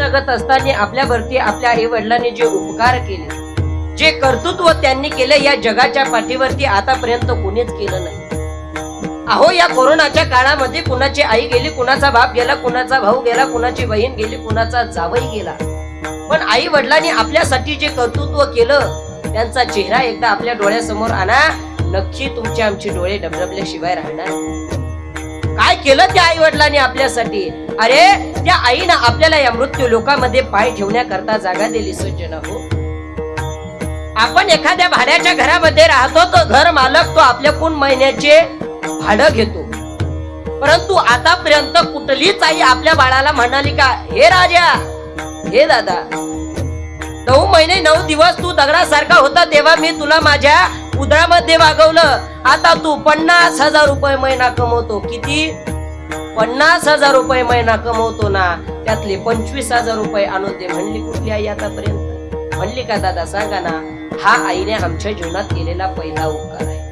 जगत असताना आपल्यावरती आपल्या आई वडिलांनी जे उपकार केले, जे कर्तृत्व त्यांनी केले, या जगाच्या पाठीवरती आतापर्यंत कोणीच केलं नाही. अहो, या कोरोनाच्या काळामध्ये कुणाची आई गेली, कुणाचा बाप गेला, कुणाचा भाऊ गेला, कुणाची बहीण गेली, कुणाचा जावई गेला, पण आई वडिलांनी आपल्यासाठी जे कर्तृत्व केलं त्यांचा चेहरा एकदा आपल्या डोळ्यासमोर आणा, नक्की तुमचे आमचे डोळे डबडबल्याशिवाय राहणार. काय केलं त्या आई वडिलांनी आपल्यासाठी? अरे, त्या आईनं आपल्याला या मृत्यू लोकामध्ये पाय ठेवण्याकरता जागा दिली. सज्जन हो, आपण एखाद्या भाड्याच्या घरामध्ये राहतो, तो घर मालक तो आपल्याकडून महिन्याचे भाडं घेतो, परंतु आतापर्यंत कुठलीच आई आपल्या बाळाला म्हणाली का, हे राजा, हे दादा, 9 महिने 9 दिवस तू दगडासारखा होता तेव्हा मी तुला माझ्या उदरामध्ये वागवलं, आता तू 50,000 रुपये महिना कमवतो. किती? 50,000 रुपये महिना कमवतो ना, त्यातले 25,000 रुपये आणून दे. म्हणली कुठली आई आतापर्यंत? म्हणली का दादा? सांगा ना. हा आईने आमच्या जीवनात केलेला पहिला उपकार आहे.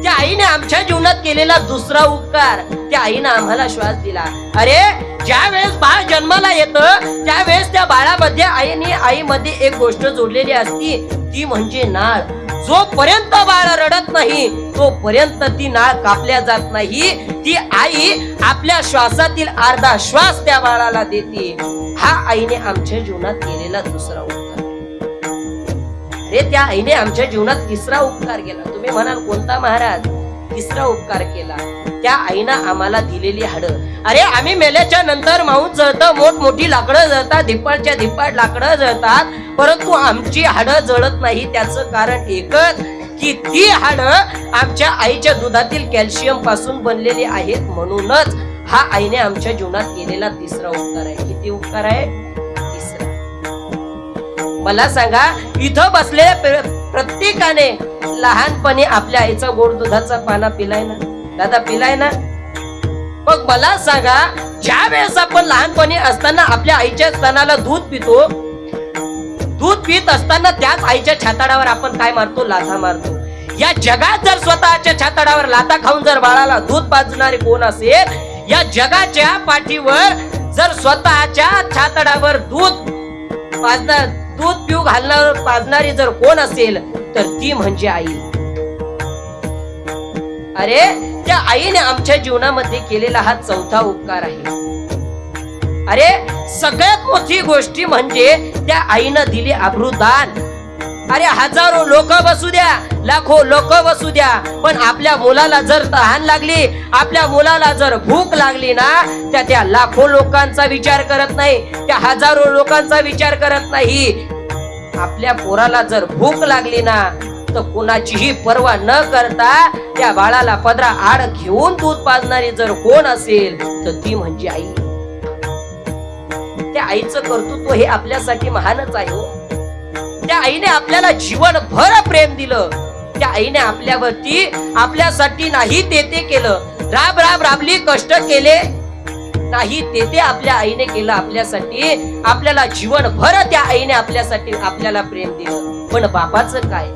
त्या आईने आमच्या जीवनात केलेला दुसरा उपकार, त्या आईने आम्हाला श्वास दिला. अरे, ज्या वेळेस बाळ जन्माला येतं त्यावेळेस त्या बाळामध्ये आईमध्ये एक गोष्ट जोडलेली असती, ती म्हणजे नाळ. जोपर्यंत बाळ रडत नाही तोपर्यंत ती नाळ कापल्या जात नाही. ती आई आपल्या श्वासातील अर्धा श्वास त्या बाळाला देते. हा आईने आमच्या जीवनात केलेला दुसरा उपकार. अरे, त्या आईने आमच्या जीवनात तिसरा उपकार केला. तुम्ही म्हणाल कोणता महाराज? तिसरा उपकार केला. त्या आईनं आम्हाला दिलेली हाडं. अरे, आम्ही मेल्याच्या नंतर मांस जळतं, मोठमोठी लाकडं जळतात, धिप्पाडच्या धिप्पाड लाकडं जळतात, परंतु आमची हाडं जळत नाही. त्याचं कारण एकच, की ती हाडं आमच्या आईच्या दुधातील कॅल्शियम पासून बनलेली आहेत. म्हणूनच हा आईने आमच्या जीवनात केलेला तिसरा उपकार आहे. किती उपकार आहे? तिसरा. मला सांगा, इथं बसलेल्या प्रत्येकाने लहानपणी आपल्या आईचा गोड दुधाचा पाना पिलाय ना दादा? पिलाय ना? मग मला सांगा, ज्या वेळेस आपण लहानपणी असताना आपल्या आईच्या स्तनाला दूध पितो, दूध पित असताना त्याच आईच्या छाताडावर आपण काय मारतो? लाथा मारतो. या जगात जर स्वतःच्या छाताडावर लाथा खाऊन जर बाळाला दूध पाजणारे कोण असेल, या जगाच्या पाठीवर जर स्वतःच्या छाताडावर दूध पिऊ घालणार पाजणारी जर कोण असेल तर ती म्हणजे आई. अरे, त्या आईने आमच्या जीवनामध्ये केलेला हा चौथा उपकार आहे. अरे, सगळ्यात मोठी गोष्टी म्हणजे त्या आईनं दिली अब्रूदान. अरे, हजारो लोक बसू द्या, लाखो लोक बसू द्या, पण आपल्या मुलाला जर तहान लागली, आपल्या मुलाला जर भूक लागली ना, त्या लाखो लोकांचा विचार करत नाही, त्या हजारो लोकांचा विचार करत नाही. आपल्या पोराला जर भूक लागली ना, तर कुणाचीही पर्वा न करता त्या बाळाला पदरा आड घेऊन दूध पाजणारी जर कोण असेल तर ती म्हणजे आई. त्या आईचं कर्तृत्व हे आपल्यासाठी महानच आहे हो. त्या आईने आपल्याला जीवनभर प्रेम दिलं. त्या आईने आपल्यावरती आपल्यासाठी नाही ते केलं, राबली, कष्ट केले नाही ते आपल्या आईने केलं आपल्यासाठी. आपल्याला जीवनभर त्या आईने आपल्यासाठी आपल्याला प्रेम दिलं. पण बापाचं काय?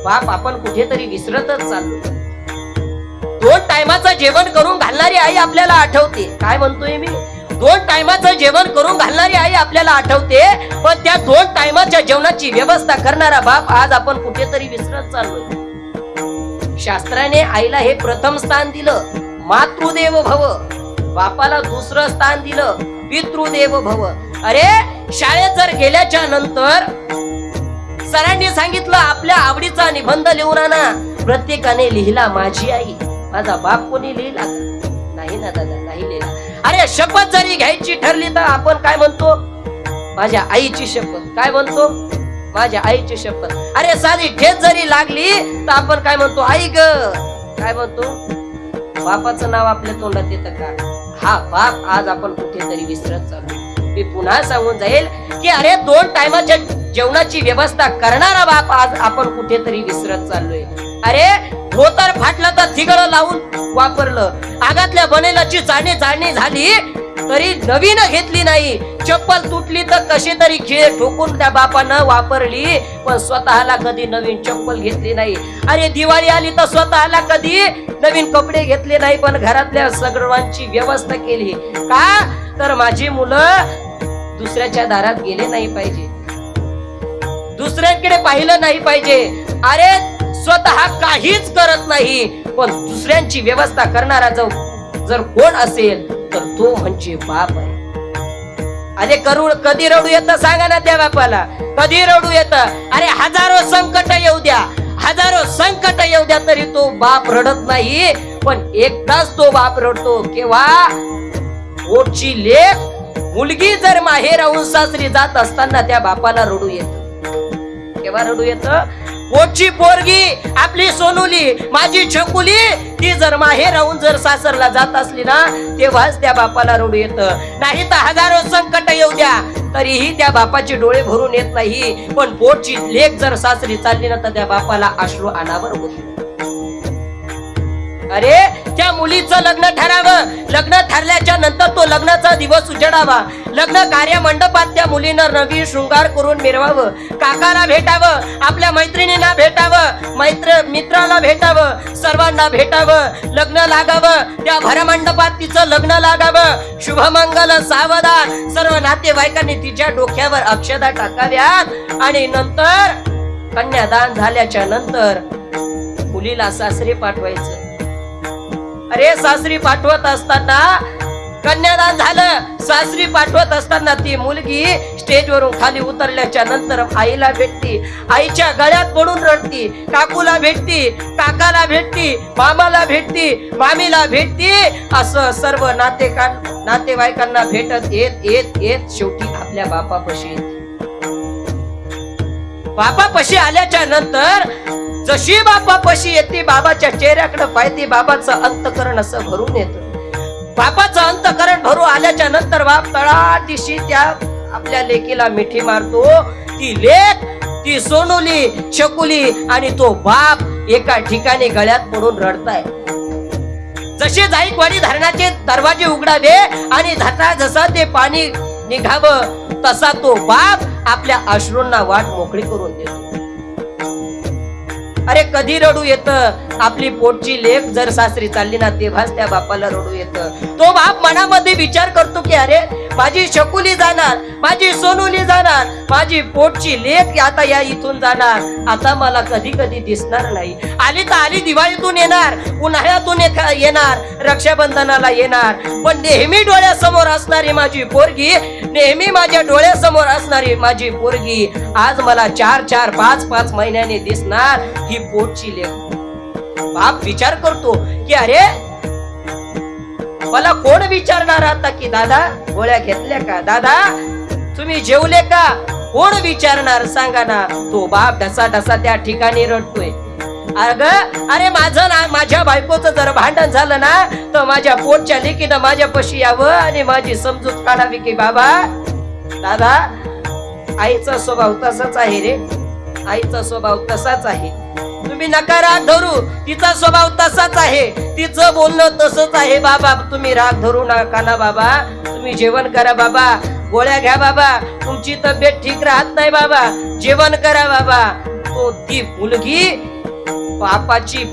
बाप आपण कुठेतरी विसरतच चाललो. 2 टायमाचं जेवण करून घालणारी आई आपल्याला आठवते. काय म्हणतोय मी? 2 टायमाचं जेवण करून घालणारी आई आपल्याला आठवते, पण त्या 2 टायमाच्या जेवणाची व्यवस्था करणारा बाप आज आपण कुठेतरी विसरत चाललोय. शास्त्राने आईला हे प्रथम स्थान दिलं, मातृदेव भव. बापाला दुसरं स्थान दिलं, पितृदेव भव. अरे, शाळेत जर गेल्याच्या नंतर सरांनी सांगितलं आपल्या आवडीचा निबंध लिहून आणा. प्रत्येकाने लिहिला माझी आई. माझा बाप कोणी लिहिला? नाही ना दादा, नाही लिहिला. अरे, शपथ जरी घ्यायची ठरली तर आपण काय म्हणतो? माझ्या आईची शपथ. काय म्हणतो? माझ्या आईची शपथ. अरे, साधी ठेच जरी लागली तर आपण काय म्हणतो? आई ग. काय म्हणतो? बापाचं नाव आपल्या तोंडात येतं का? हा बाप आज आपण कुठेतरी विसरत चाललो. मी पुन्हा सांगून जाईल की अरे, 2 टायमाच्या जेवणाची व्यवस्था करणारा बाप आज आपण कुठेतरी विसरत चाललोय. अरे, धोतर फाटलं तर थिगळं लावून वापरलं, आगातल्या बनेलाची जाणी झाली तरी नवीन घेतली नाही, चप्पल तुटली तर कशी तरी खिळे ठोकून त्या बापानं वापरली, पण स्वतःला कधी नवीन चप्पल घेतली नाही. अरे, दिवाळी आली तर स्वतःला कधी नवीन कपडे घेतले नाही, पण घरातल्या सर्वांची व्यवस्था केली. का? तर माझी मुलं दुसऱ्याच्या दारात गेले नाही पाहिजे, दुसऱ्यांकडे पाहिलं नाही पाहिजे. अरे स्वतः काहीच करत नाही पण दुसऱ्यांची व्यवस्था करणारा जर कोण असेल तर तो म्हणजे बाप आहे. अरे कधी रडू येतं सांगा ना त्या बापाला, कधी रडू येतं? अरे हजारो संकट येऊ द्या, हजारो संकट येऊ द्या तरी तो बाप रडत नाही. पण एकदाच तो बाप रडतो केव्हा पोटची लेक मुलगी जर माहेराहून सासरी जात असताना त्या बापाला रडू येतं. केव्हा रडू येतं? पोटची पोरगी आपली सोनुली माझी छकुली ती जर माहेराहून जर सासरला जात असली ना तेव्हाच त्या बापाला रडू येतं. नाही तर हजारो संकट येऊ द्या तरीही त्या बापाचे डोळे भरून येत नाही. पण पोटची लेक जर सासरी चालली ना तर त्या बापाला अश्रू अनावर होते. अरे त्या मुलीचं लग्न ठरावं, लग्न ठरल्याच्या नंतर तो लग्नाचा दिवस उजडावा, लग्न कार्य मंडपात त्या मुलीनं नवी शृंगार करून मिरवावं, काकाला भेटावं, आपल्या मैत्रिणींना भेटावं, मित्राला भेटावं, सर्वांना भेटावं, लग्न लागावं, त्या भरमंडपात तिचं लग्न लागावं, शुभमंगल सावधान सर्व नातेवाईकांनी तिच्या डोक्यावर अक्षदा टाकाव्यात आणि नंतर कन्यादान झाल्याच्या नंतर मुलीला सासरी पाठवायचं. अरे सासरी पाठवत असताना कन्यादान झालं, सासरी पाठवत असताना ती मुलगी स्टेजवरून खाली उतरल्याच्या नंतर आईला भेटती, आईच्या गळ्यात पडून रडती, काकूला भेटती, काकाला भेटती, मामाला भेटती, मामीला भेटती, असं सर्व नातेवाईकांना भेटत येत येत येत शेवटी आपल्या बापापाशी येते. बापापाशी आल्याच्या नंतर जशी बापापाशी येते बाबाच्या चेहऱ्याकडे पाहते, बाबाचं अंतकरण असं भरून येतं. बापाचं अंतकरण भरून आल्याच्या नंतर बाप तळाटीशी त्या आपल्या लेकीला मिठी मारतो. ती लेक, ती सोनुली, छकुली आणि तो बाप एका ठिकाणी गळ्यात पडून रडताय. जसे जायकवाडी धरणाचे दरवाजे उघडावे आणि जसा ते पाणी निघावं तसा तो बाप आपल्या अश्रूंना वाट मोकळी करून देतो. अरे कधी रडू येतं? आपली पोटची लेक जर सासरी चालली ना तेव्हाच त्या बापाला रडू येतं. तो बाप मनामध्ये विचार करतो की अरे माझी शकुली जाणार, माझी सोनुली जाणार, माझी पोटची लेक आता या इथून जाणार, आता मला कधी कधी दिसणार नाही. आली तर आली दिवाळीतून येणार, उन्हाळ्यातून येणार, रक्षाबंधनाला येणार, पण नेहमी डोळ्यासमोर असणारी माझी पोरगी, नेहमी माझ्या डोळ्यासमोर असणारी माझी पोरगी आज मला 4-4, 5-5 महिन्याने दिसणार, ही पोटची लेक. बाप विचार करतो की अरे मला कोण विचारणार आता की दादा गोळ्या घेतल्या का, दादा तुम्ही जेवले का, कोण विचारणार सांगा ना. तो बाप ढसा ढसा त्या ठिकाणी रडतोय. अरे माझ्या बायकोचं जर भांडण झालं ना तर माझ्या पोटच्या लेकीनं माझ्यापाशी यावं आणि माझी समजूत काढावी की बाबा दादा आईचा स्वभाव तसाच आहे रे, आईचा स्वभाव तसाच आहे, तुम्ही नका राग धरू, तिचा स्वभाव तसाच आहे, तिचं बोलणं तसंच आहे. बाबा तुम्ही राग धरू नका ना बाबा, तुम्ही जेवण करा बाबा, गोळ्या घ्या बाबा, तुमची तब्येत ठीक राहत नाही बाबा, जेवण करा बाबा. तो ती मुलगी बापाची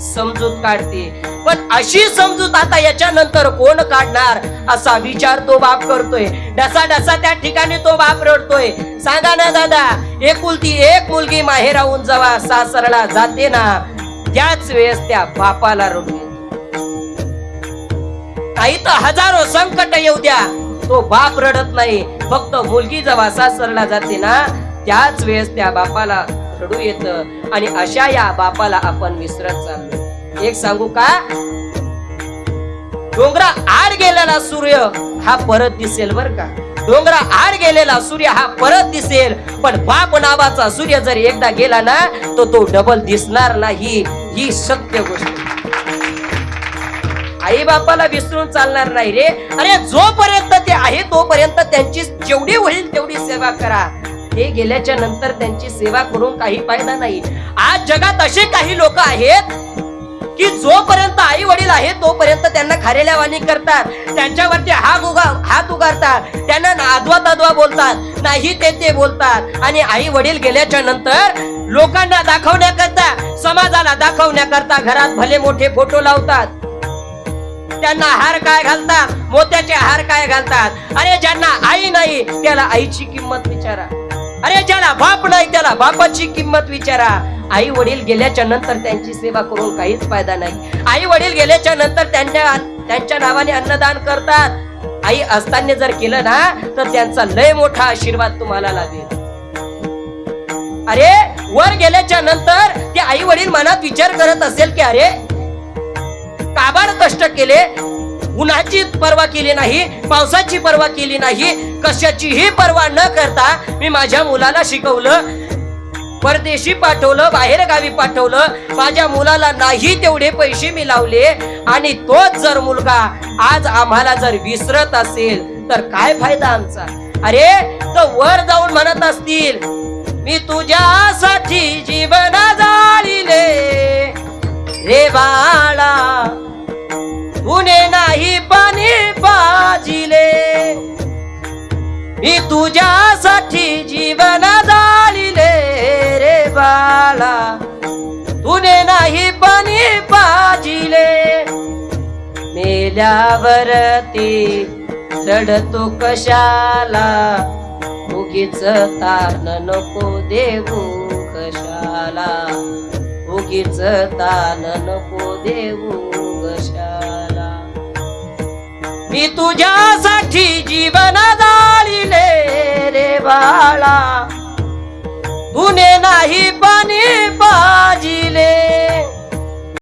समजूत काढते. पण अशी समजूत आता याच्यानंतर कोण काढणार असा विचार तो बाप करतोय. डसा डसा त्या ठिकाणी तो बाप रडतोय. सांगा ना दादा, एकुलती एक मुलगी माहेराहून जेव्हा सासरला जाते ना त्याच वेळेस त्या बापाला रडू येते. काही तर हजारो संकट येऊ द्या तो बाप रडत नाही, फक्त मुलगी जेव्हा सासरला जाते ना त्याच वेळेस त्या बापाला रडू येतं. आणि अशा या बापाला आपण विसरत चाललो. एक सांगू का, डोंगरा आड गेलेला सूर्य हा परत दिसेल बर का, डोंगरा आड गेलेला सूर्य हा परत दिसेल, पण बाप नावाचा सूर्य जर एकदा गेला ना तो डबल दिसणार नाही, ही सत्य गोष्ट. आई बापाला विसरून चालणार नाही रे. अरे जोपर्यंत ते आहे तोपर्यंत त्यांची जेवढी होईल तेवढी सेवा करा. हे गेल्याच्या नंतर त्यांची सेवा करून काही फायदा नाही. आज जगात असे काही लोक आहेत की जोपर्यंत आई वडील आहेत तोपर्यंत त्यांना खारेल्या वाणी करतात, त्यांच्यावरती हात उगारतात, त्यांना आदवा तद्वा बोलतात, नाही ते बोलतात. आणि आई वडील गेल्याच्या नंतर लोकांना दाखवण्याकरता, समाजाला दाखवण्याकरता घरात भले मोठे फोटो लावतात. त्यांना हार काय घालतात, मोत्याचे हार काय घालतात. अरे ज्यांना आई नाही त्याला आईची किंमत विचारा. अरे ज्याला बाप नाही त्याला बापाची किंमत विचारा. आई वडील गेल्याच्या नंतर त्यांची सेवा करून काहीच फायदा नाही. आई वडील गेल्याच्या नंतर त्यांच्या नावाने अन्नदान करतात. आई असताना जर केलं ना तर त्यांचा लय मोठा आशीर्वाद तुम्हाला लाभेल. अरे वर गेल्याच्या नंतर ते आई वडील मनात विचार करत असेल की अरे काबाड कष्ट केले, उन्हाची पर्वा केली नाही, पावसाची पर्वा केली नाही, कशाचीही पर्वा न करता मी माझ्या मुलाला शिकवलं, परदेशी पाठवलं, बाहेर गावी पाठवलं, माझ्या मुलाला नाही तेवढे पैसे मी लावले आणि तोच जर मुलगा आज आम्हाला जर विसरत असेल तर काय फायदा आमचा. अरे तो वर जाऊन म्हणत असतील मी तुझ्यासाठी जीवन जाळिले रे बाळा, तुने नाही पाणी पाजिले, मी तुझ्यासाठी जीवन जाळिले रे बाळा, तुने नाही पाणी पाजिले. मेल्यावर ते रडतो कशाला, उगीच तान नको देऊ कशाला, उगीच तान नको देऊ कशाला. मी तुझ्यासाठी जीवन जाळिले रे बाळा, तुने नाही पाणी पाजिले.